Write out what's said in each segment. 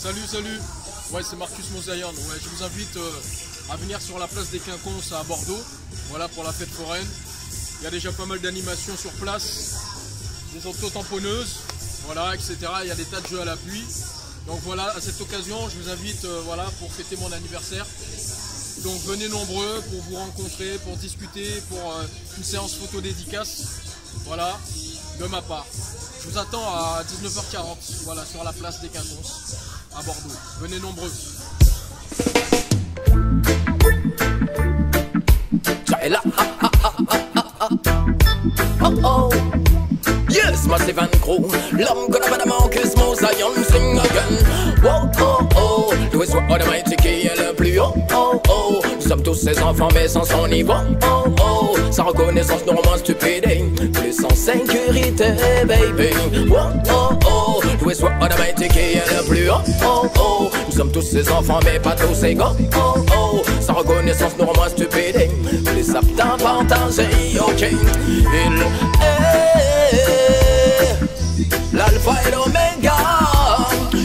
Salut. Ouais, c'est Marcus Mosaïan. Ouais, je vous invite à venir sur la place des Quinconces à Bordeaux. Voilà, pour la fête foraine. Il y a déjà pas mal d'animations sur place, des autotamponneuses, voilà, etc. Il y a des tas de jeux à l'appui. Donc voilà, à cette occasion, je vous invite voilà, pour fêter mon anniversaire. Donc venez nombreux pour vous rencontrer, pour discuter, pour une séance photo dédicace. Voilà, de ma part. Je vous attends à 19h40, voilà, sur la place des Quinconces à Bordeaux. Venez nombreux. Oh, yes, Massive and Crew. L'homme qu'on appelle Marcus Mosaïan, sing again. Oh, oh, oh, Louis soit Almighty qui est le plus haut. Oh, oh, nous sommes tous ses enfants mais sans son niveau. Oh, oh, sans reconnaissance nous moins stupides, plus sans sécurité, baby. Oh, oh, oh, Louis soit Almighty qui est le plus haut. Oh, oh, nous sommes tous ses enfants mais pas tous égaux. Oh, oh, sans reconnaissance nous moins stupides, plus aptes à partager, ok. Il est l'alpha et l'oméga. Il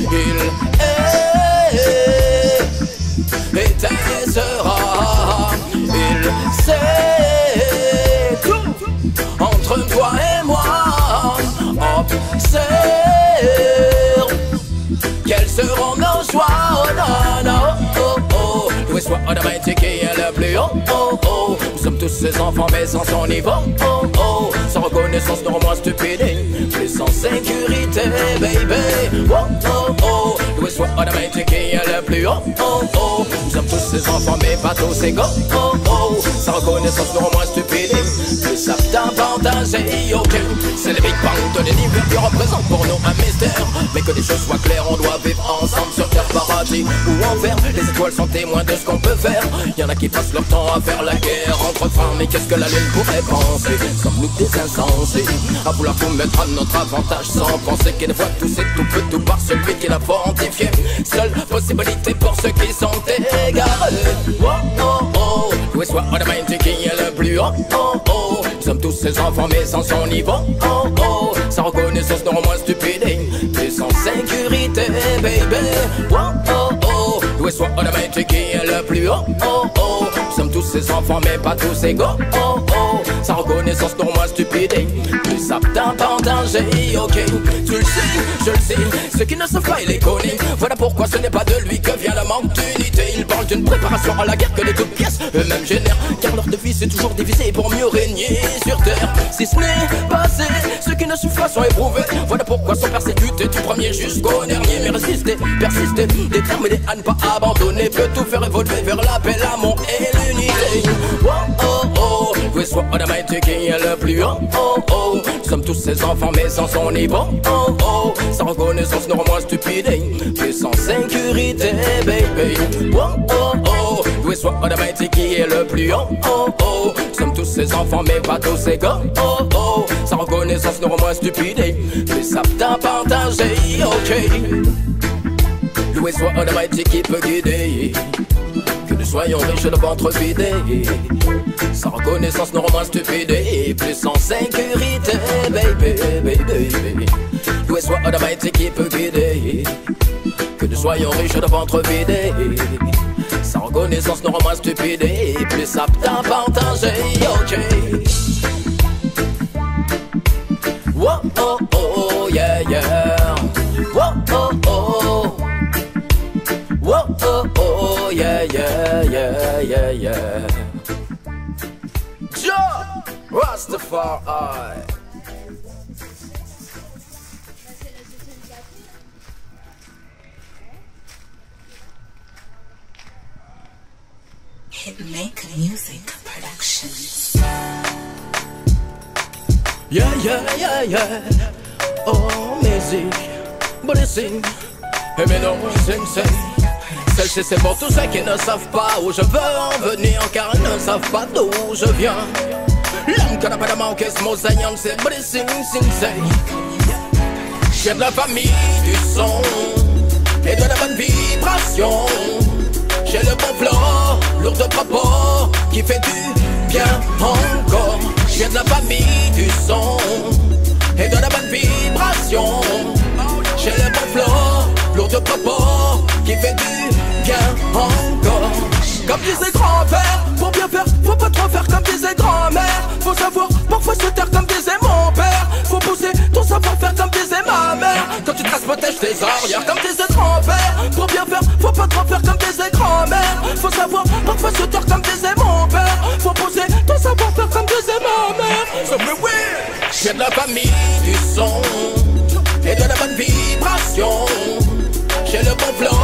est et sera. Il sait tout entre toi et moi. Observe quels seront nos choix. Oh non, non, oh, oh. Louis soit Almighty qui est le plus haut. Oh, oh. Nous sommes tous ses enfants mais sans son niveau. Oh, oh. Sans reconnaissance nous moins stupides, plus sans sécurité, baby. Oh, oh, oh. Louis soit Almighty qui est le plus haut. Oh, oh. Nous sommes tous ses enfants mais pas tous égaux. Oh, oh. Sans reconnaissance nous moins stupides, plus aptes à partager, ok. C'est le Big Bang de l'univers qui représente pour nous un mystère. Mais que les choses soient claires, on doit vivre ensemble sur terre, paradis ou enfer. Les étoiles sont témoins de ce qu'on peut faire. Y'en a qui passent leur temps à faire la guerre entre femmes. Mais qu'est-ce que la lune pourrait penser? Sommes-nous des insensés à vouloir tout mettre à notre avantage sans penser que des fois tout c'est tout peut tout par celui qui l'a fortifié. Seule possibilité pour ceux qui sont égarés. Oh oh oh, Louis soit Almighty qui est le plus haut. Oh oh, nous sommes tous ses enfants mais sans son niveau. Oh oh, sans reconnaissance nous moins stupides, plus sans sécurité, baby. Oh oh oh, Louis soit Almighty qui est le plus haut. Oh oh, nous sommes tous ses enfants mais pas tous égaux. Oh oh, sans reconnaissance nous moins stupides, plus aptes à partager, ok. Tu le sais, je le sais, ceux qui ne savent pas il les connaît. Voilà pourquoi ce n'est pas de lui que vient le manque d'unité. Ils parlent d'une préparation à la guerre que les toutes pièces eux-mêmes génèrent. Car leur devise c'est toujours diviser pour mieux régner sur terre. Si ce n'est pas assez, ceux qui ne souffrent pas sont éprouvés. Voilà pourquoi sont persécutés du premier jusqu'au dernier. Mais résister, persister, déterminé à ne pas abandonner peut tout faire évoluer vers la paix, l'amour et l'unité. Oh oh oh, Louis soit Almighty qui est le plus haut. Oh oh, nous sommes tous ses enfants mais sans son niveau. Oh oh, sans reconnaissance nous moins stupides, plus sans sécurité, baby. Oh oh oh, Louis soit Almighty qui est le plus haut. Oh oh, nous sommes tous ses enfants mais pas tous égaux. Oh oh, sans reconnaissance nous moins stupides, plus aptes à partager, ok. Louis soit Almighty qui peut guider, que nous soyons riches de ventre vidé. Sans reconnaissance nous moins stupides, plus sans sécurité, baby, baby. Louis soit Almighty qui peut guider, que nous soyons riches de ventre vidé. Sans reconnaissance nous moins stupides, plus aptes à partager, ok. Oh oh oh, yeah yeah. Oh oh oh. Oh oh oh, yeah yeah yeah yeah yeah. Jah Rastafari. Hitmaker Music Productions. Yeah, yeah, yeah, yeah. Oh, musique, body sing. Et mais non, sing, sing. Celle-ci c'est pour tous ceux qui ne savent pas où je veux en venir, car ils ne savent pas d'où je viens. L'homme qu'on appelle Marcus Mosaïan, c'est body sing, sing, sing. J'ai de la famille, du son et de la bonne vibration. J'ai le bon flow, lourd de propos, qui fait du bien encore. J'ai de la famille, du son et de la bonne vibration. J'ai le bon flow, lourd de propos, qui fait du bien encore. Comme disait grand-père, pour bien faire, faut pas trop faire comme disait grand-mère. Faut savoir parfois se taire comme disait mon père. Faut pousser ton savoir-faire comme disait ma mère. Quand tu traces, protège tes arrières comme disait grand-père. Pour bien faire, faut pas trop faire comme disait grand-mère. Faut savoir parfois se taire comme disait mon père. Faut pousser ton savoir-faire comme disait ma mère. So me oui, je viens de la famille du son et de la bonne vibration. J'ai le bon flow,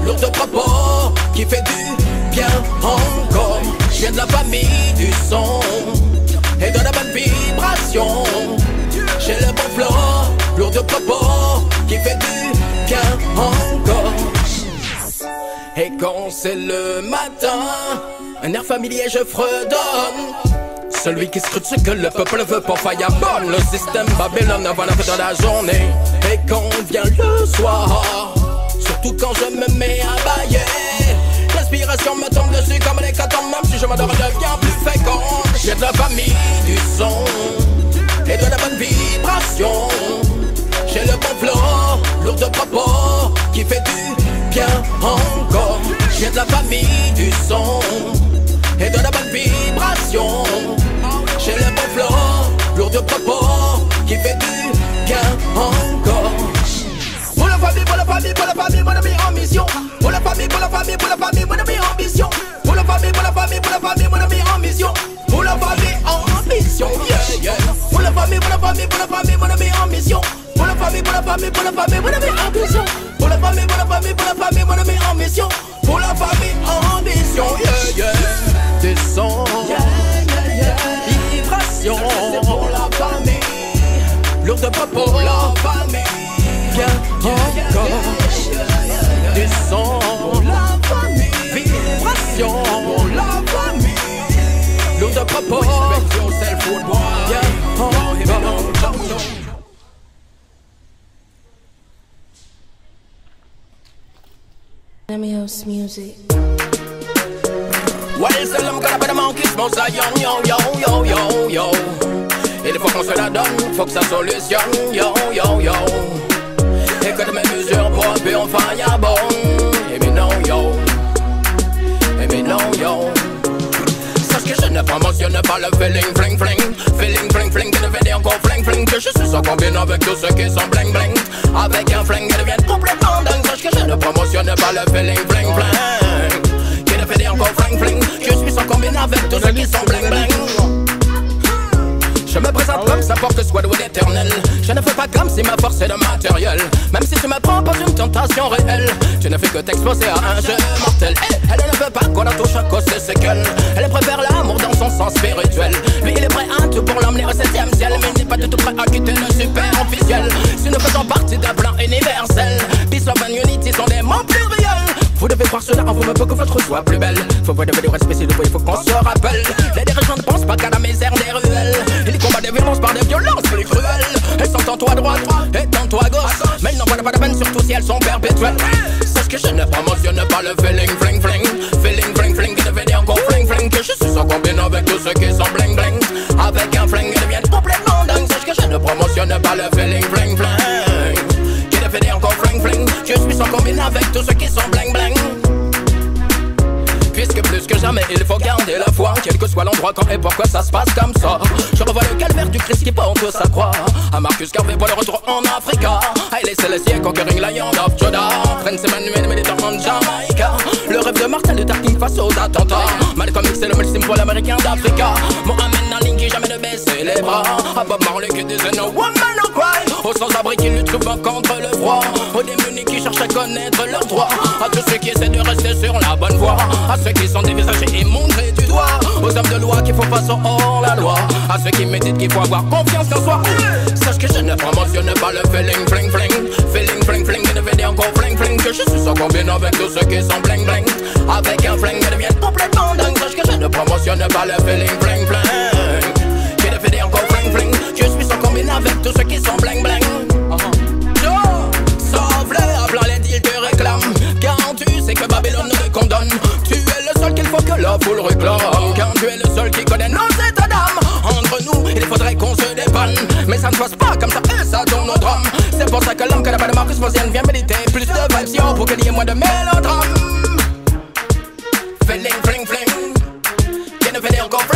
lourd de propos, qui fait du bien encore. Je viens de la famille du son et de la bonne vibration. J'ai le bon flow, lourd de propos, qui fait du bien encore. Et quand c'est le matin, un air familier je fredonne. Celui qui scrute ce que le peuple veut pour fireball. Le système Babylone avant la fin de la journée. Et quand vient le soir, surtout quand je me mets à bailler, l'inspiration me tombe dessus comme les catombes. Même si je m'adore, je deviens plus fécond. J'ai de la famille du son et de la bonne vibration. J'ai le bon flow, lourd de propos, qui fait du bien encore. J'ai de la famille du son et de la bonne vibration. J'ai le bon flow, lourd de propos, qui fait du bien encore. Pour la famille, pour la famille, pour la famille, mon ami en mission. Pour la famille, pour la famille, pour la famille, mon ami en mission. Pour la famille, pour la famille, pour la famille, mon ami en mission. Pour la famille en mission, yeah, yeah. Pour la famille, pour la famille, pour la famille, mon ami en mission. Pour la famille, pour la famille, pour la famille, mon ami en mission. Pour la famille, pour la famille, pour la famille, mon ami en mission. Pour la famille en mission, yeah, yeah. Des sons, yeah, yeah, yeah. Vibration, c'est pour la famille. Lourd de propos, pour la famille. Bien encore, des sons, pour la famille. Vibration, pour la famille. Lourd de propos, bien encore. Namios music. Well, c'est l'homme qu'on appelle Marcus Mosaillon, yo, yo, yo, yo, yo. Il faut qu'on se la donne, faut que ça solutionne, yo, yo, yo. Et que de mes mesures propres et on faille à bon. Et mais non, yo. Et mais non, yo. Sache que je ne promotionne pas le feeling, fling, fling. Feeling, fling, fling, que devient encore fling, fling. Que je suis sans combine avec tous ceux qui sont bling, bling. Avec un fling, ils deviennent complètement dingue. Sache que je ne promotionne pas le feeling, fling, fling. Qui devient encore fling, fling. Je suis sans combine avec tous ceux qui sont bling, bling. Je me présente comme ça pour que soit doué d'éternel. Je ne fais pas comme si ma force est de matériel. Même si tu me prends pour une tentation réelle, tu ne fais que t'exposer à un jeu mortel. Elle ne veut pas qu'on la touche à cause de ses gueules. Elle préfère l'amour dans son sens spirituel. Lui il est prêt à tout pour l'emmener au 7ème ciel, mais il n'est pas du tout prêt à quitter le super officiel. Si nous faisons partie d'un plan universel, peace, love and unity sont des mots pluriels. Vous devez voir cela en vous, pour que votre soit plus belle. Faut voir des respect, s'il faut, il faut qu'on se rappelle. Les dirigeants ne pensent pas qu'à la misère des ruelles. Ils combattent des violences par des violences plus cruelles. Elles sont en toi à droite et en toi à gauche, mais ils n'en valent pas la peine, surtout si elles sont perpétuelles. Sache que je ne promotionne pas le feeling, fling, fling. Feeling, fling, fling, qui devait dire encore fling, fling. Que je suis en combine avec tous ceux qui sont bling, bling. Avec un fling, ils deviennent complètement dingues. Sache que je ne promotionne pas le feeling, fling, fling. Qui devait dire encore fling, fling. Je suis en combine avec tous ceux qui sont bling, bling. Puisque plus que jamais il faut garder la foi, quel que soit l'endroit, quand et pourquoi ça se passe comme ça. Je revois le calvaire du Christ qui porte sa croix. À Marcus Garvey pour le retour en Africa. Haile Selassie conquering Lion of Judah. Prince Emmanuel méditant en Jamaïca. Le rêve de Martin Luther King face aux attentats. Malcolm X c'est le multime pour l'américain d'Africa. Mohamed Ali qui jamais ne baissait les bras. À Bob Marley qui disait no woman no cry. Aux sans-abri qui luttent souvent contre le froid. Aux démunis qui cherchent à connaître leurs droits. À tous ceux qui essaient de rester sur la bonne voie. À ceux qui sont dévisagés et montrés du doigt. Aux hommes de loi qui font face au hors-la-loi. À ceux qui méditent qu'il faut avoir confiance en soi. Sache que je ne promotionne pas le feeling, fling, fling. Feeling, fling, fling, et devient encore fling, fling. Que je suis sans combine avec tous ceux qui sont bling, bling. Avec un fling, ils deviennent complètement dingues. Sache que je ne promotionne pas le feeling, fling, fling. Qui devient encore fling, fling. Je suis sans combine avec tous ceux qui sont bling, bling. Sauve-le, plein les deals te réclament. Car tu sais que Babylone ne te condamne. Tu es le seul qu'il faut que la foule réclame. Car tu es le seul qui connaît nos états d'âme. Entre nous, il faudrait qu'on se dépanne. Mais ça ne passe pas comme ça et ça tourne au drame. C'est pour ça que l'homme qui n'a pas de Marcus Mosaillon vient méditer plus de yo, pour qu'il y ait moins de mélodrame. Feeling, fling, fling. Can you feel it, go